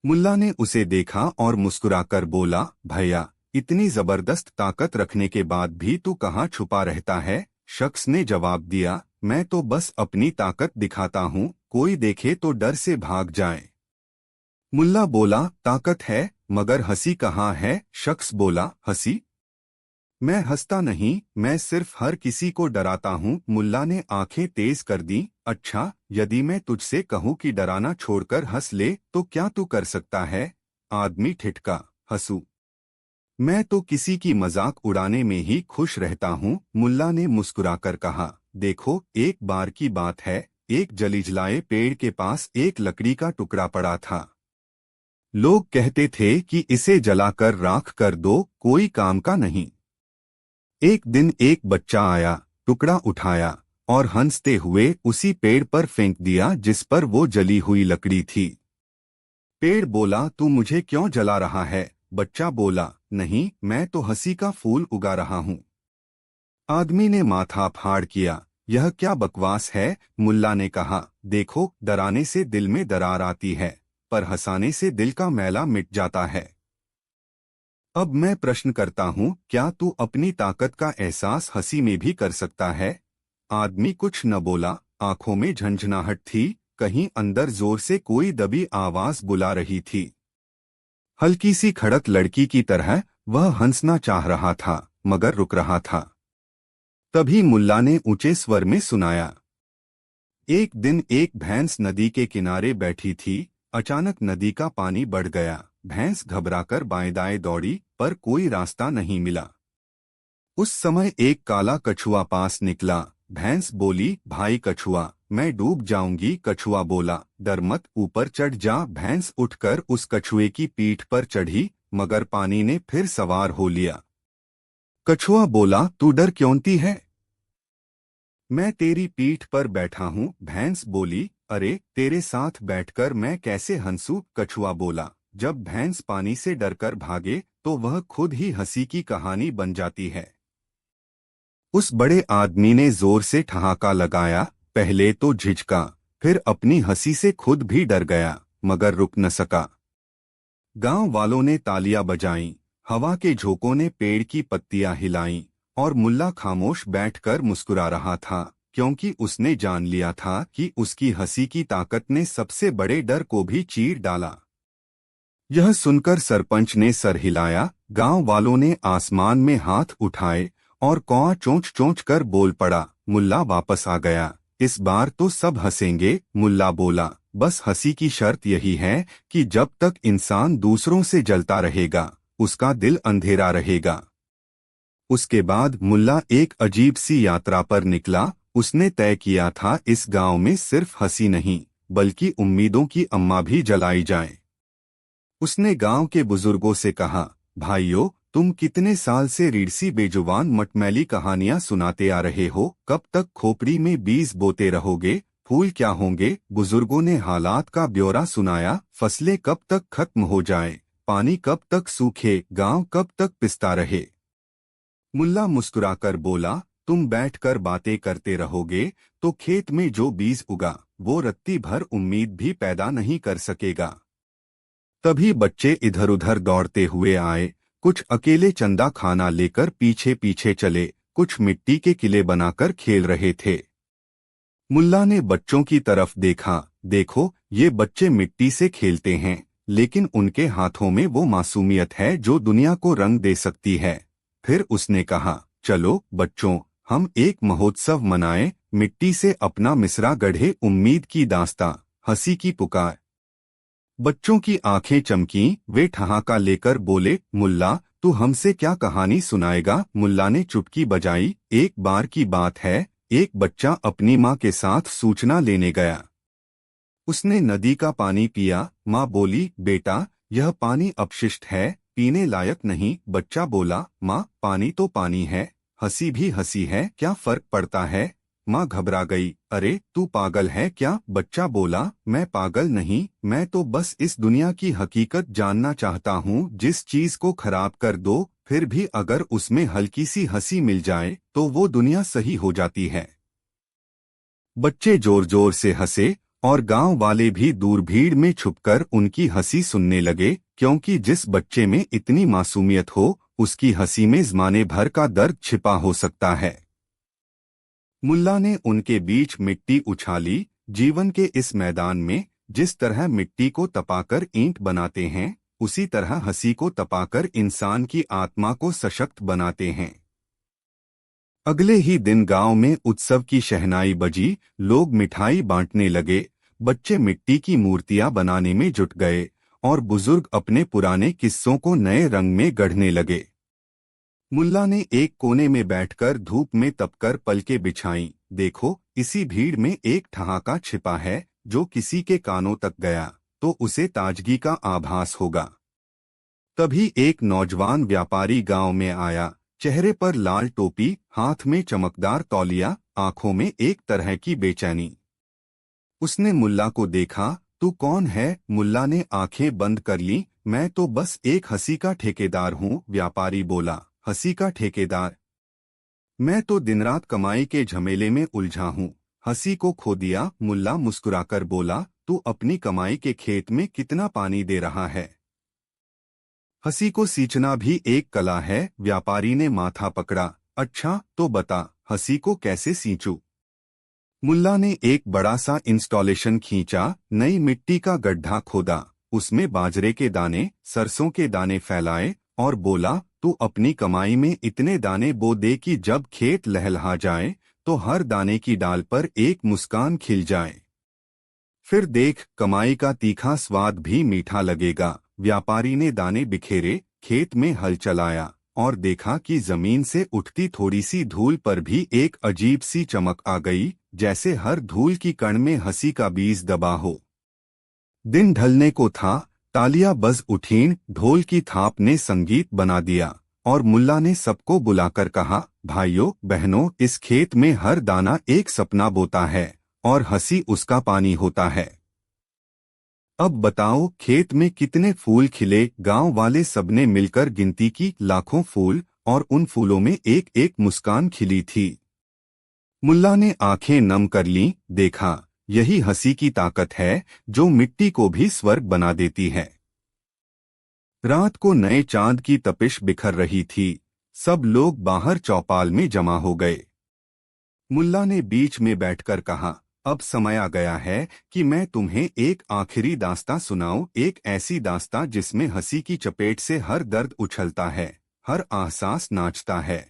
S1: मुल्ला ने उसे देखा और मुस्कुराकर बोला, भैया, इतनी जबरदस्त ताकत रखने के बाद भी तू कहाँ छुपा रहता है? शख्स ने जवाब दिया, मैं तो बस अपनी ताकत दिखाता हूँ, कोई देखे तो डर से भाग जाए। मुल्ला बोला, ताकत है, मगर हंसी कहाँ है? शख्स बोला, हंसी? मैं हंसता नहीं, मैं सिर्फ हर किसी को डराता हूँ। मुल्ला ने आंखें तेज कर दी। अच्छा, यदि मैं तुझसे कहूँ कि डराना छोड़कर हंस ले तो क्या तू कर सकता है? आदमी ठिठका, हंसू? मैं तो किसी की मजाक उड़ाने में ही खुश रहता हूँ। मुल्ला ने मुस्कुराकर कहा, देखो, एक बार की बात है, एक जलिजलाए पेड़ के पास एक लकड़ी का टुकड़ा पड़ा था। लोग कहते थे कि इसे जलाकर राख कर दो, कोई काम का नहीं। एक दिन एक बच्चा आया, टुकड़ा उठाया और हंसते हुए उसी पेड़ पर फेंक दिया जिस पर वो जली हुई लकड़ी थी। पेड़ बोला, तू मुझे क्यों जला रहा है? बच्चा बोला, नहीं, मैं तो हंसी का फूल उगा रहा हूँ। आदमी ने माथा फाड़ किया, यह क्या बकवास है? मुल्ला ने कहा, देखो, डराने से दिल में दरार आती है, पर हंसाने से दिल का मैला मिट जाता है। अब मैं प्रश्न करता हूँ, क्या तू अपनी ताकत का एहसास हंसी में भी कर सकता है? आदमी कुछ न बोला, आंखों में झंझनाहट थी, कहीं अंदर जोर से कोई दबी आवाज बुला रही थी। हल्की सी खड़क लड़की की तरह वह हंसना चाह रहा था, मगर रुक रहा था। तभी मुल्ला ने ऊंचे स्वर में सुनाया, एक दिन एक भैंस नदी के किनारे बैठी थी। अचानक नदी का पानी बढ़ गया। भैंस घबराकर बाएं दाएं दौड़ी, पर कोई रास्ता नहीं मिला। उस समय एक काला कछुआ पास निकला। भैंस बोली, भाई कछुआ, मैं डूब जाऊंगी। कछुआ बोला, डर मत, ऊपर चढ़ जा। भैंस उठकर उस कछुए की पीठ पर चढ़ी, मगर पानी ने फिर सवार हो लिया। कछुआ बोला, तू डर क्योंती है? मैं तेरी पीठ पर बैठा हूँ। भैंस बोली, अरे, तेरे साथ बैठकर मैं कैसे हंसूं? कछुआ बोला, जब भैंस पानी से डरकर भागे तो वह खुद ही हंसी की कहानी बन जाती है। उस बड़े आदमी ने जोर से ठहाका लगाया। पहले तो झिझका, फिर अपनी हंसी से खुद भी डर गया, मगर रुक न सका। गांव वालों ने तालियां बजाईं, हवा के झोंकों ने पेड़ की पत्तियां हिलाईं, और मुल्ला खामोश बैठकर मुस्कुरा रहा था, क्योंकि उसने जान लिया था कि उसकी हंसी की ताकत ने सबसे बड़े डर को भी चीर डाला। यह सुनकर सरपंच ने सर हिलाया। गांव वालों ने आसमान में हाथ उठाए और कौआ चोंच चोंच कर बोल पड़ा, मुल्ला वापस आ गया, इस बार तो सब हंसेंगे। मुल्ला बोला, बस हंसी की शर्त यही है कि जब तक इंसान दूसरों से जलता रहेगा, उसका दिल अंधेरा रहेगा। उसके बाद मुल्ला एक अजीब सी यात्रा पर निकला। उसने तय किया था, इस गांव में सिर्फ हंसी नहीं, बल्कि उम्मीदों की अम्मा भी जलाई जाए। उसने गांव के बुजुर्गों से कहा, भाइयों, तुम कितने साल से रीढ़सी बेजुबान मटमैली कहानियां सुनाते आ रहे हो? कब तक खोपड़ी में बीज बोते रहोगे? फूल क्या होंगे? बुजुर्गों ने हालात का ब्यौरा सुनाया। फसलें कब तक खत्म हो जाए, पानी कब तक सूखे, गांव कब तक पिसता रहे? मुल्ला मुस्कुराकर बोला, तुम बैठकर बातें करते रहोगे तो खेत में जो बीज उगा वो रत्ती भर उम्मीद भी पैदा नहीं कर सकेगा। तभी बच्चे इधर उधर दौड़ते हुए आए। कुछ अकेले चंदा खाना लेकर पीछे पीछे चले, कुछ मिट्टी के किले बनाकर खेल रहे थे। मुल्ला ने बच्चों की तरफ देखा, देखो, ये बच्चे मिट्टी से खेलते हैं, लेकिन उनके हाथों में वो मासूमियत है जो दुनिया को रंग दे सकती है। फिर उसने कहा, चलो बच्चों, हम एक महोत्सव मनाएं, मिट्टी से अपना मिसरा गढ़े, उम्मीद की दास्तां, हंसी की पुकार। बच्चों की आंखें चमकीं, वे ठहाका लेकर बोले, मुल्ला, तू हमसे क्या कहानी सुनाएगा? मुल्ला ने चुटकी बजाई। एक बार की बात है, एक बच्चा अपनी माँ के साथ सूचना लेने गया। उसने नदी का पानी पिया। माँ बोली, बेटा, यह पानी अपशिष्ट है, पीने लायक नहीं। बच्चा बोला, माँ, पानी तो पानी है, हंसी भी हंसी है, क्या फर्क पड़ता है? माँ घबरा गई। अरे तू पागल है क्या? बच्चा बोला, मैं पागल नहीं, मैं तो बस इस दुनिया की हकीकत जानना चाहता हूँ। जिस चीज को खराब कर दो फिर भी अगर उसमें हल्की सी हंसी मिल जाए तो वो दुनिया सही हो जाती है। बच्चे जोर जोर से हंसे और गांव वाले भी दूर भीड़ में छुपकर उनकी हंसी सुनने लगे, क्योंकि जिस बच्चे में इतनी मासूमियत हो उसकी हंसी में ज़माने भर का दर्द छिपा हो सकता है। मुल्ला ने उनके बीच मिट्टी उछाली। जीवन के इस मैदान में जिस तरह मिट्टी को तपाकर ईंट बनाते हैं, उसी तरह हंसी को तपाकर इंसान की आत्मा को सशक्त बनाते हैं। अगले ही दिन गांव में उत्सव की शहनाई बजी, लोग मिठाई बांटने लगे, बच्चे मिट्टी की मूर्तियां बनाने में जुट गए और बुजुर्ग अपने पुराने किस्सों को नए रंग में गढ़ने लगे। मुल्ला ने एक कोने में बैठकर धूप में तपकर पलकें बिछाईं। देखो, इसी भीड़ में एक ठहाका छिपा है, जो किसी के कानों तक गया तो उसे ताजगी का आभास होगा। तभी एक नौजवान व्यापारी गांव में आया, चेहरे पर लाल टोपी, हाथ में चमकदार तौलिया, आंखों में एक तरह की बेचैनी। उसने मुल्ला को देखा। तू कौन है? मुल्ला ने आंखें बंद कर लीं। मैं तो बस एक हंसी का ठेकेदार हूँ, व्यापारी बोला। हंसी का ठेकेदार? मैं तो दिन रात कमाई के झमेले में उलझा हूँ, हंसी को खो दिया। मुल्ला मुस्कुराकर बोला, तू अपनी कमाई के खेत में कितना पानी दे रहा है? हंसी को सींचना भी एक कला है, व्यापारी ने माथा पकड़ा। अच्छा तो बता, हंसी को कैसे सींचूं? मुल्ला ने एक बड़ा सा इंस्टॉलेशन खींचा, नई मिट्टी का गड्ढा खोदा, उसमें बाजरे के दाने, सरसों के दाने फैलाए और बोला, तू अपनी कमाई में इतने दाने बो दे कि जब खेत लहलहा जाए तो हर दाने की डाल पर एक मुस्कान खिल जाए। फिर देख, कमाई का तीखा स्वाद भी मीठा लगेगा। व्यापारी ने दाने बिखेरे, खेत में हल चलाया और देखा कि जमीन से उठती थोड़ी सी धूल पर भी एक अजीब सी चमक आ गई, जैसे हर धूल की कण में हंसी का बीज दबा हो। दिन ढलने को था, तालियां बज उठीं, ढोल की थाप ने संगीत बना दिया और मुल्ला ने सबको बुलाकर कहा, भाइयों बहनों, इस खेत में हर दाना एक सपना बोता है और हंसी उसका पानी होता है। अब बताओ, खेत में कितने फूल खिले? गांव वाले सबने मिलकर गिनती की, लाखों फूल, और उन फूलों में एक एक मुस्कान खिली थी। मुल्ला ने आंखें नम कर लीं, देखा, यही हंसी की ताकत है जो मिट्टी को भी स्वर्ग बना देती है। रात को नए चांद की तपिश बिखर रही थी, सब लोग बाहर चौपाल में जमा हो गए। मुल्ला ने बीच में बैठकर कहा, अब समय आ गया है कि मैं तुम्हें एक आखिरी दास्तां सुनाऊं, एक ऐसी दास्तां जिसमें हंसी की चपेट से हर दर्द उछलता है, हर एहसास नाचता है।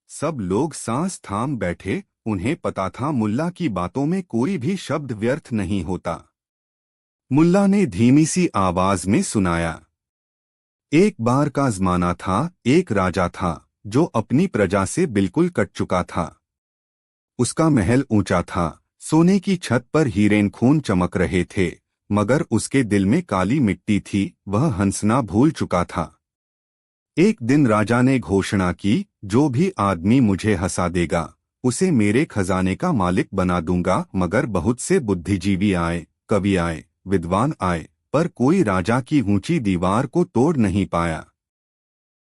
S1: सब लोग सांस थाम बैठे, उन्हें पता था मुल्ला की बातों में कोई भी शब्द व्यर्थ नहीं होता। मुल्ला ने धीमी सी आवाज में सुनाया, एक बार का ज़माना था, एक राजा था जो अपनी प्रजा से बिल्कुल कट चुका था। उसका महल ऊंचा था, सोने की छत पर हीरे खून चमक रहे थे, मगर उसके दिल में काली मिट्टी थी, वह हंसना भूल चुका था। एक दिन राजा ने घोषणा की, जो भी आदमी मुझे हंसा देगा उसे मेरे खजाने का मालिक बना दूंगा। मगर बहुत से बुद्धिजीवी आए, कवि आए, विद्वान आए, पर कोई राजा की ऊंची दीवार को तोड़ नहीं पाया।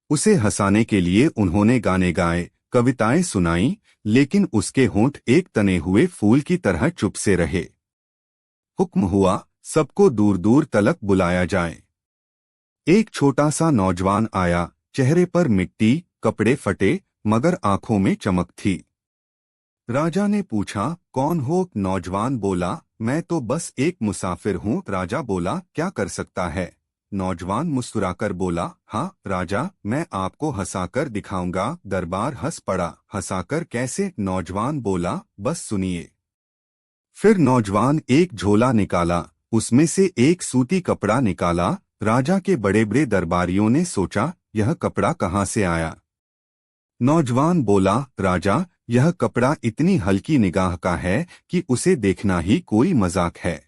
S1: उसे हंसाने के लिए उन्होंने गाने गाए, कविताएं सुनाई, लेकिन उसके होंठ एक तने हुए फूल की तरह चुप से रहे। हुक्म हुआ, सबको दूर दूर तलक बुलाया जाए। एक छोटा सा नौजवान आया, चेहरे पर मिट्टी, कपड़े फटे, मगर आंखों में चमक थी। राजा ने पूछा, कौन हो? नौजवान बोला, मैं तो बस एक मुसाफिर हूँ। राजा बोला, क्या कर सकता है? नौजवान मुस्कुराकर बोला, हाँ राजा, मैं आपको हंसाकर दिखाऊंगा। दरबार हंस पड़ा। हंसाकर कैसे? नौजवान बोला, बस सुनिए। फिर नौजवान एक झोला निकाला, उसमें से एक सूती कपड़ा निकाला। राजा के बड़े बड़े दरबारियों ने सोचा, यह कपड़ा कहाँ से आया? नौजवान बोला, राजा, यह कपड़ा इतनी हल्की निगाह का है कि उसे देखना ही कोई मजाक है।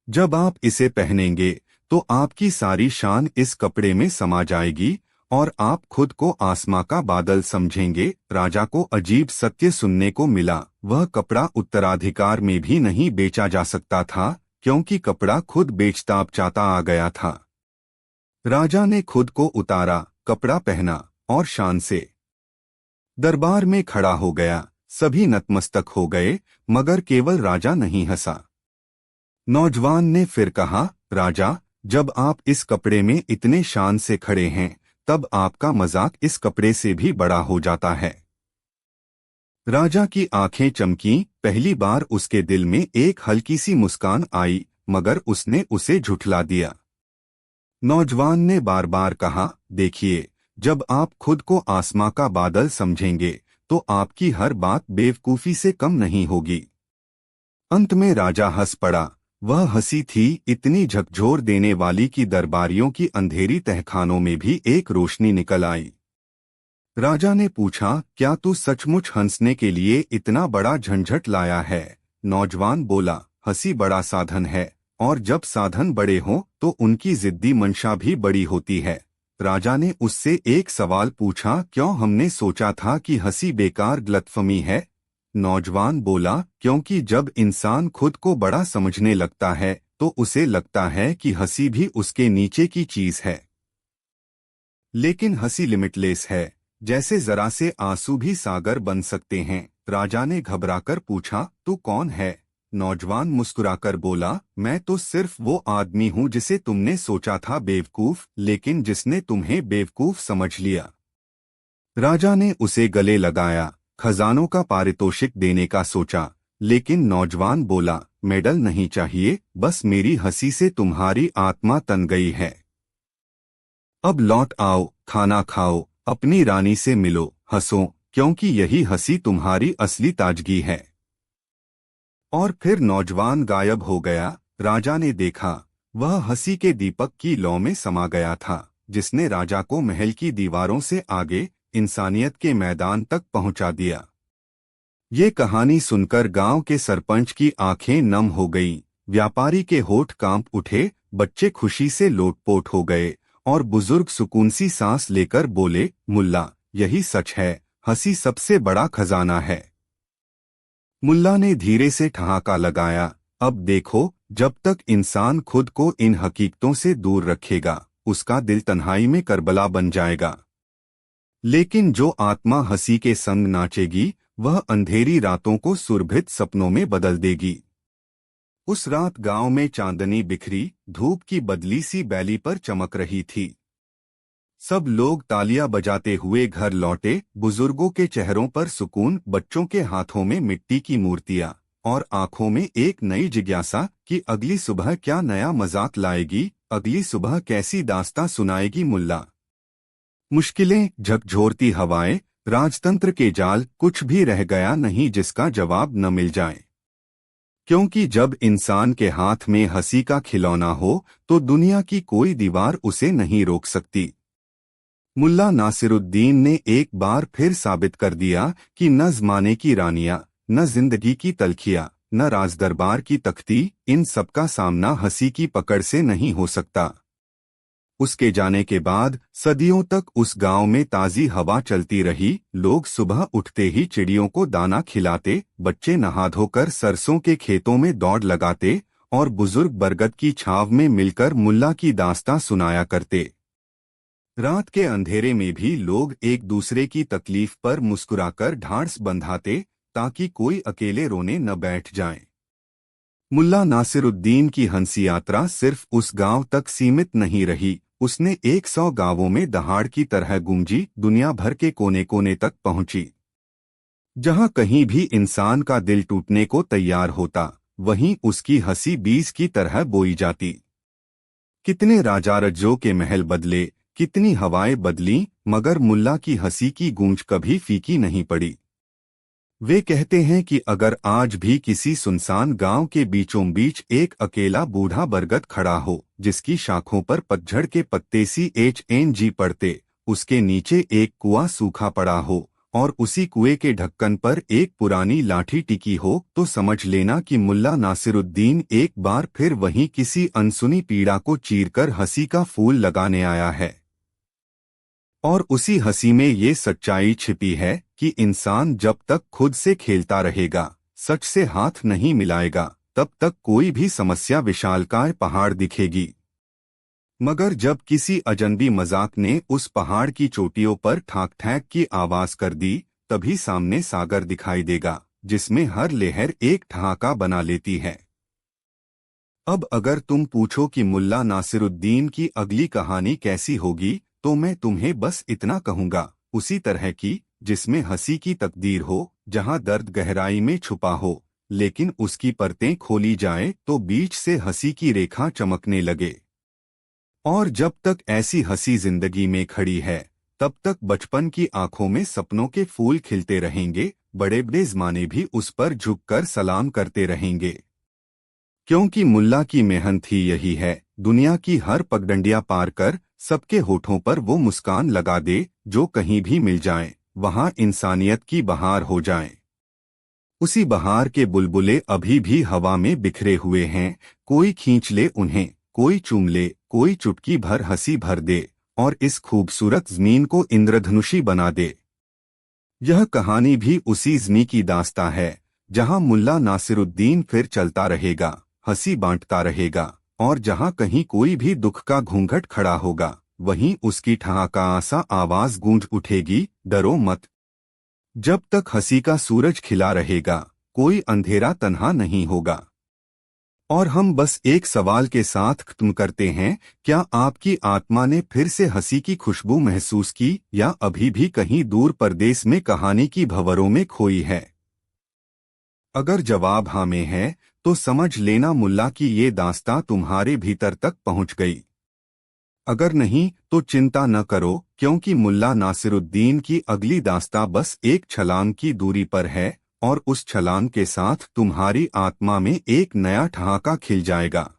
S1: जब आप इसे पहनेंगे तो आपकी सारी शान इस कपड़े में समा जाएगी और आप खुद को आसमां का बादल समझेंगे। राजा को अजीब सत्य सुनने को मिला। वह कपड़ा उत्तराधिकार में भी नहीं बेचा जा सकता था, क्योंकि कपड़ा खुद बेचता चाहता आ गया था। राजा ने खुद को उतारा, कपड़ा पहना और शान से दरबार में खड़ा हो गया। सभी नतमस्तक हो गए, मगर केवल राजा नहीं हंसा। नौजवान ने फिर कहा, राजा, जब आप इस कपड़े में इतने शान से खड़े हैं, तब आपका मजाक इस कपड़े से भी बड़ा हो जाता है। राजा की आंखें चमकीं। पहली बार उसके दिल में एक हल्की सी मुस्कान आई, मगर उसने उसे झुठला दिया। नौजवान ने बार बार कहा, देखिए, जब आप खुद को आसमां का बादल समझेंगे, तो आपकी हर बात बेवकूफी से कम नहीं होगी। अंत में राजा हंस पड़ा। वह हंसी थी इतनी झकझोर देने वाली कि दरबारियों की अंधेरी तहखानों में भी एक रोशनी निकल आई। राजा ने पूछा, क्या तू सचमुच हंसने के लिए इतना बड़ा झंझट लाया है? नौजवान बोला, हंसी बड़ा साधन है, और जब साधन बड़े हों तो उनकी जिद्दी मंशा भी बड़ी होती है। राजा ने उससे एक सवाल पूछा, क्यों? हमने सोचा था कि हंसी बेकार गलतफहमी है। नौजवान बोला, क्योंकि जब इंसान खुद को बड़ा समझने लगता है तो उसे लगता है कि हंसी भी उसके नीचे की चीज है। लेकिन हंसी लिमिटलेस है, जैसे जरा से आंसू भी सागर बन सकते हैं। राजा ने घबराकर पूछा, तू कौन है? नौजवान मुस्कुराकर बोला, मैं तो सिर्फ वो आदमी हूँ जिसे तुमने सोचा था बेवकूफ, लेकिन जिसने तुम्हें बेवकूफ समझ लिया। राजा ने उसे गले लगाया। खजानों का पारितोषिक देने का सोचा, लेकिन नौजवान बोला, मेडल नहीं चाहिए, बस मेरी हंसी से तुम्हारी आत्मा तन गई है। अब लौट आओ, खाना खाओ, अपनी रानी से मिलो, हंसो, क्योंकि यही हंसी तुम्हारी असली ताजगी है। और फिर नौजवान गायब हो गया। राजा ने देखा, वह हंसी के दीपक की लौ में समा गया था, जिसने राजा को महल की दीवारों से आगे इंसानियत के मैदान तक पहुंचा दिया। ये कहानी सुनकर गांव के सरपंच की आंखें नम हो गईं, व्यापारी के होठ कांप उठे, बच्चे खुशी से लोटपोट हो गए, और बुजुर्ग सुकून सी सांस लेकर बोले, मुल्ला, यही सच है, हंसी सबसे बड़ा खजाना है। मुल्ला ने धीरे से ठहाका लगाया, अब देखो, जब तक इंसान खुद को इन हकीकतों से दूर रखेगा, उसका दिल तन्हाई में करबला बन जाएगा। लेकिन जो आत्मा हंसी के संग नाचेगी, वह अंधेरी रातों को सुरभित सपनों में बदल देगी। उस रात गांव में चांदनी बिखरी, धूप की बदली सी बैली पर चमक रही थी। सब लोग तालियां बजाते हुए घर लौटे, बुजुर्गों के चेहरों पर सुकून, बच्चों के हाथों में मिट्टी की मूर्तियां, और आंखों में एक नई जिज्ञासा कि अगली सुबह क्या नया मजाक लाएगी, अगली सुबह कैसी दास्तां सुनाएगी मुल्ला। मुश्किलें, झकझोरती हवाएं, राजतंत्र के जाल, कुछ भी रह गया नहीं जिसका जवाब न मिल जाए। क्योंकि जब इंसान के हाथ में हंसी का खिलौना हो, तो दुनिया की कोई दीवार उसे नहीं रोक सकती। मुल्ला नासिरुद्दीन ने एक बार फिर साबित कर दिया कि न ज़माने की रानियां, न जिंदगी की तलखियां, न राजदरबार की तख्ती, इन सबका सामना हंसी की पकड़ से नहीं हो सकता। उसके जाने के बाद सदियों तक उस गांव में ताज़ी हवा चलती रही। लोग सुबह उठते ही चिड़ियों को दाना खिलाते, बच्चे नहा धोकर सरसों के खेतों में दौड़ लगाते, और बुजुर्ग बरगद की छांव में मिलकर मुल्ला की दास्तां सुनाया करते। रात के अंधेरे में भी लोग एक दूसरे की तकलीफ पर मुस्कुराकर ढांढस बंधाते, ताकि कोई अकेले रोने न बैठ जाए। मुल्ला नासिरुद्दीन की हंसी यात्रा सिर्फ उस गांव तक सीमित नहीं रही, उसने 100 गांवों में दहाड़ की तरह गूंजी, दुनिया भर के कोने कोने तक पहुंची। जहां कहीं भी इंसान का दिल टूटने को तैयार होता, वहीं उसकी हंसी बीज की तरह बोई जाती। कितने राजा-रज्जों के महल बदले, कितनी हवाएं बदलीं, मगर मुल्ला की हंसी की गूंज कभी फीकी नहीं पड़ी। वे कहते हैं कि अगर आज भी किसी सुनसान गांव के बीचों बीच एक अकेला बूढ़ा बरगद खड़ा हो, जिसकी शाखों पर पतझड़ के पत्ते CHNG पड़ते, उसके नीचे एक कुआं सूखा पड़ा हो, और उसी कुएं के ढक्कन पर एक पुरानी लाठी टिकी हो, तो समझ लेना कि मुल्ला नासिरुद्दीन एक बार फिर वहीं किसी अनसुनी पीड़ा को चीरकर हंसी का फूल लगाने आया है। और उसी हंसी में ये सच्चाई छिपी है कि इंसान जब तक खुद से खेलता रहेगा, सच से हाथ नहीं मिलाएगा, तब तक कोई भी समस्या विशालकाय पहाड़ दिखेगी। मगर जब किसी अजनबी मजाक ने उस पहाड़ की चोटियों पर ठाक ठैक की आवाज कर दी, तभी सामने सागर दिखाई देगा, जिसमें हर लहर एक ठहाका बना लेती है। अब अगर तुम पूछो कि मुल्ला नासिरुद्दीन की अगली कहानी कैसी होगी, तो मैं तुम्हें बस इतना कहूँगा, उसी तरह की, जिसमें हंसी की तकदीर हो, जहाँ दर्द गहराई में छुपा हो, लेकिन उसकी परतें खोली जाएं तो बीच से हंसी की रेखा चमकने लगे। और जब तक ऐसी हंसी जिंदगी में खड़ी है, तब तक बचपन की आंखों में सपनों के फूल खिलते रहेंगे, बड़े बड़े ज़माने भी उस पर झुककर सलाम करते रहेंगे। क्योंकि मुल्ला की मेहनत ही यही है, दुनिया की हर पगडंडियां पार कर सबके होठों पर वो मुस्कान लगा दे, जो कहीं भी मिल जाए वहां इंसानियत की बहार हो जाए। उसी बहार के बुलबुले अभी भी हवा में बिखरे हुए हैं, कोई खींच ले उन्हें, कोई चूम ले, कोई चुटकी भर हंसी भर दे, और इस खूबसूरत ज़मीन को इंद्रधनुषी बना दे। यह कहानी भी उसी ज़मीन की दास्तां है, जहां मुल्ला नासिरुद्दीन फिर चलता रहेगा, हंसी बांटता रहेगा, और जहां कहीं कोई भी दुख का घूंघट खड़ा होगा, वहीं उसकी ठहाका सा आवाज गूंज उठेगी, डरो मत। जब तक हंसी का सूरज खिला रहेगा, कोई अंधेरा तन्हा नहीं होगा। और हम बस एक सवाल के साथ खत्म करते हैं, क्या आपकी आत्मा ने फिर से हंसी की खुशबू महसूस की, या अभी भी कहीं दूर परदेश में कहानी की भंवरों में खोई है? अगर जवाब हाँ में है, तो समझ लेना मुल्ला की ये दास्तां तुम्हारे भीतर तक पहुंच गई। अगर नहीं, तो चिंता न करो, क्योंकि मुल्ला नासिरुद्दीन की अगली दास्तां बस एक छलांग की दूरी पर है, और उस छलांग के साथ तुम्हारी आत्मा में एक नया ठहाका खिल जाएगा।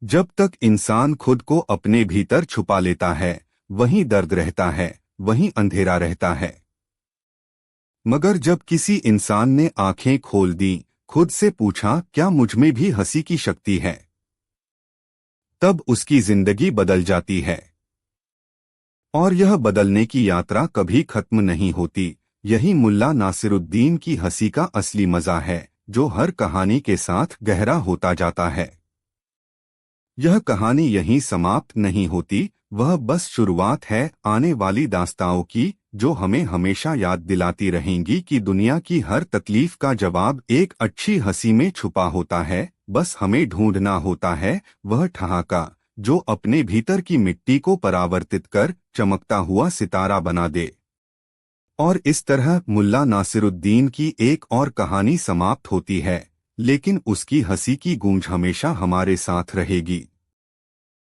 S1: जब तक इंसान खुद को अपने भीतर छुपा लेता है, वहीं दर्द रहता है, वहीं अंधेरा रहता है। मगर जब किसी इंसान ने आंखें खोल दी, खुद से पूछा, क्या मुझमें भी हंसी की शक्ति है, तब उसकी जिंदगी बदल जाती है। और यह बदलने की यात्रा कभी खत्म नहीं होती। यही मुल्ला नासिरुद्दीन की हंसी का असली मजा है, जो हर कहानी के साथ गहरा होता जाता है। यह कहानी यहीं समाप्त नहीं होती, वह बस शुरुआत है आने वाली दास्ताओं की, जो हमें हमेशा याद दिलाती रहेंगी कि दुनिया की हर तकलीफ का जवाब एक अच्छी हंसी में छुपा होता है। बस हमें ढूंढना होता है वह ठहाका, जो अपने भीतर की मिट्टी को परावर्तित कर चमकता हुआ सितारा बना दे। और इस तरह मुल्ला नासिरुद्दीन की एक और कहानी समाप्त होती है, लेकिन उसकी हंसी की गूंज हमेशा हमारे साथ रहेगी।